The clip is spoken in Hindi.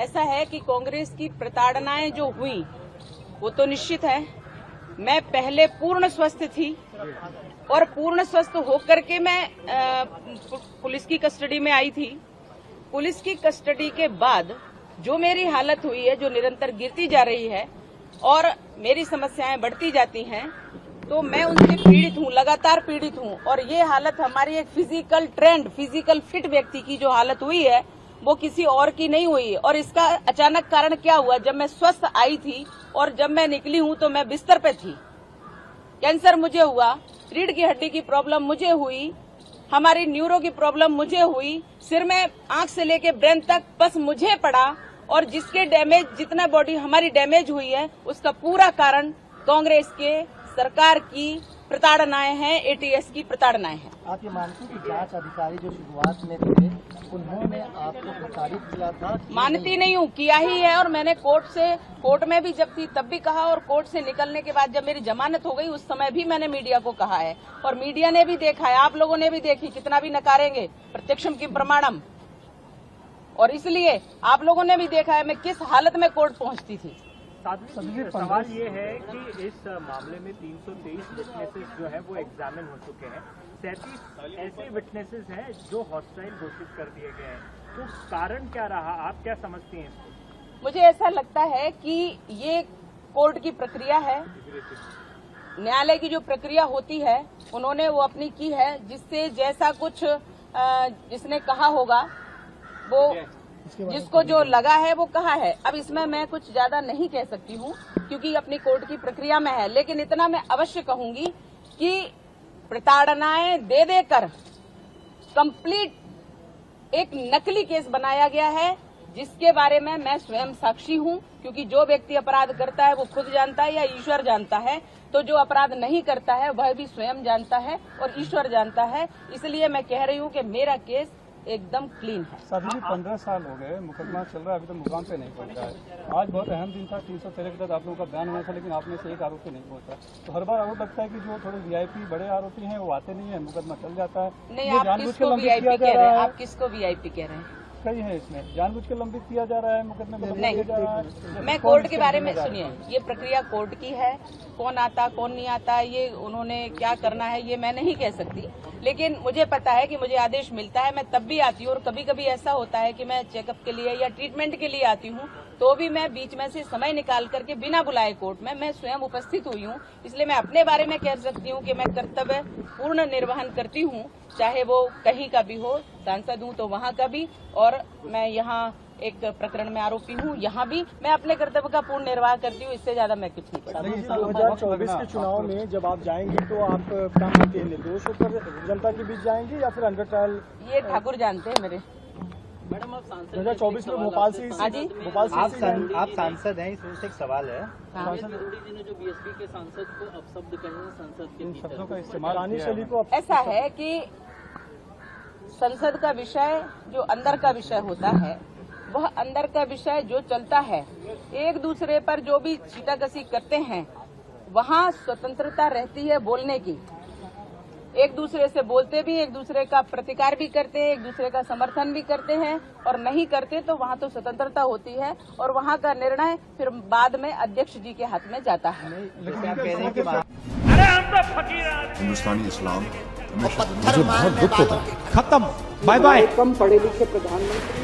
ऐसा है कि कांग्रेस की प्रताड़नाएं जो हुई वो तो निश्चित है। मैं पहले पूर्ण स्वस्थ थी और पूर्ण स्वस्थ होकर के मैं पुलिस की कस्टडी में आई थी। पुलिस की कस्टडी के बाद जो मेरी हालत हुई है, जो निरंतर गिरती जा रही है और मेरी समस्याएं बढ़ती जाती हैं, तो मैं उनसे पीड़ित हूं, लगातार पीड़ित हूं। और ये हालत हमारी एक फिजिकल ट्रेंड, फिजिकल फिट व्यक्ति की जो हालत हुई है वो किसी और की नहीं हुई। और इसका अचानक कारण क्या हुआ, जब मैं स्वस्थ आई थी और जब मैं निकली हूं तो मैं बिस्तर पे थी। कैंसर मुझे हुआ, रीढ़ की हड्डी की प्रॉब्लम मुझे हुई, हमारी न्यूरो की प्रॉब्लम मुझे हुई, सिर में आंख से लेके ब्रेन तक बस मुझे पड़ा। और जिसके डैमेज, जितना बॉडी हमारी डैमेज हुई है, उसका पूरा कारण कांग्रेस के सरकार की प्रताड़नाएं हैं, एटीएस की प्रताड़नाएं हैं। आप ये मानते हैं कि जांच अधिकारी जो शुरुआत में थे उन्होंने आपको प्रताड़ित किया था? मानती नहीं हूँ, किया ही है। और मैंने कोर्ट में भी जब थी तब भी कहा, और कोर्ट से निकलने के बाद जब मेरी जमानत हो गई उस समय भी मैंने मीडिया को कहा है, और मीडिया ने भी देखा है, आप लोगों ने भी देखी, कितना भी नकारेंगे प्रत्यक्षम की प्रमाणम। और इसलिए आप लोगों ने भी देखा है मैं किस हालत में कोर्ट पहुंचती थी। सवाल ये है कि इस मामले में 323 विटनेसेस जो है वो एग्जामिन हो चुके हैं, 37 ऐसे विटनेसेस हैं जो हॉस्टाइल घोषित कर दिए गए हैं। तो कारण क्या रहा, आप क्या समझती हैं? मुझे ऐसा लगता है कि ये कोर्ट की प्रक्रिया है, न्यायालय की जो प्रक्रिया होती है उन्होंने वो अपनी की है, जिससे जैसा कुछ जिसने कहा होगा वो, जिसको जो लगा है वो कहा है। अब इसमें मैं कुछ ज्यादा नहीं कह सकती हूँ क्योंकि अपनी कोर्ट की प्रक्रिया में है, लेकिन इतना मैं अवश्य कहूंगी कि प्रताड़नाएं दे देकर कंप्लीट एक नकली केस बनाया गया है, जिसके बारे में मैं स्वयं साक्षी हूँ। क्योंकि जो व्यक्ति अपराध करता है वो खुद जानता है या ईश्वर जानता है, तो जो अपराध नहीं करता है वह भी स्वयं जानता है और ईश्वर जानता है। इसलिए मैं कह रही हूँ कि मेरा केस एकदम क्लीन है। साथी जी 15 साल हो गए, मुकदमा चल रहा है, अभी तो मुकाम पे नहीं पहुंचा है। आज बहुत अहम दिन था, 313 के तहत आप लोगों का बयान हुआ था, लेकिन आप में से एक आरोपी नहीं पहुंचा। तो हर बार आरोप लगता है कि जो थोड़े वीआईपी बड़े आरोपी हैं वो आते नहीं है, मुकदमा चल जाता है। नहीं, आप किसको वीआईपी कह रहे हैं? आप किसको वीआईपी कह रहे हैं? कई है इसमें, जानबूझ के लंबित किया जा रहा है, मुकदमे को लंबित किया जा रहा है। मैं कोर्ट के बारे में, सुनिए, ये प्रक्रिया कोर्ट की है, कौन आता कौन नहीं आता, ये उन्होंने क्या करना है ये मैं नहीं कह सकती। लेकिन मुझे पता है कि मुझे आदेश मिलता है, मैं तब भी आती हूँ। और कभी कभी ऐसा होता है कि मैं चेकअप के लिए या ट्रीटमेंट के लिए आती हूँ, तो भी मैं बीच में से समय निकाल करके बिना बुलाए कोर्ट में मैं स्वयं उपस्थित हुई हूँ। इसलिए मैं अपने बारे में कह सकती हूँ कि मैं कर्तव्य पूर्ण निर्वहन करती हूँ, चाहे वो कहीं का भी हो, सांसद हूँ तो वहाँ का भी, और मैं यहाँ एक प्रकरण में आरोपी हूँ, यहाँ भी मैं अपने कर्तव्य का पूर्ण निर्वाह करती हूँ। इससे ज्यादा मैं कुछ नहीं करती। 2024 के चुनाव में जब आप जाएंगे तो आप क्या मानते हैं, निर्दोष होकर जनता के बीच जाएंगे या फिर अंडर ट्रायल? ये ठाकुर जानते हैं मेरे। मैडम, आप सांसद 2024 में भोपाल से आप सांसद हैं, इसमें से एक सवाल है। हाँ। जी ने जो बीएसपी के सांसद को अपशब्द कहे हैं संसद के शब्दों का भीतर, इस्तेमाल ऐसा है कि संसद का विषय जो अंदर का विषय होता है, वह अंदर का विषय जो चलता है, एक दूसरे पर जो भी छींटाकसी करते हैं, वहाँ स्वतंत्रता रहती है बोलने की। एक दूसरे से बोलते भी, एक दूसरे का प्रतिकार भी करते हैं, एक दूसरे का समर्थन भी करते हैं, और नहीं करते तो वहाँ तो स्वतंत्रता होती है और वहाँ का निर्णय फिर बाद में अध्यक्ष जी के हाथ में जाता है। हिंदुस्तानी इस्लाम मुझे बहुत दुख होता है। खत्म, बाय बाय। कम पढ़े लिखे प्रधानमंत्री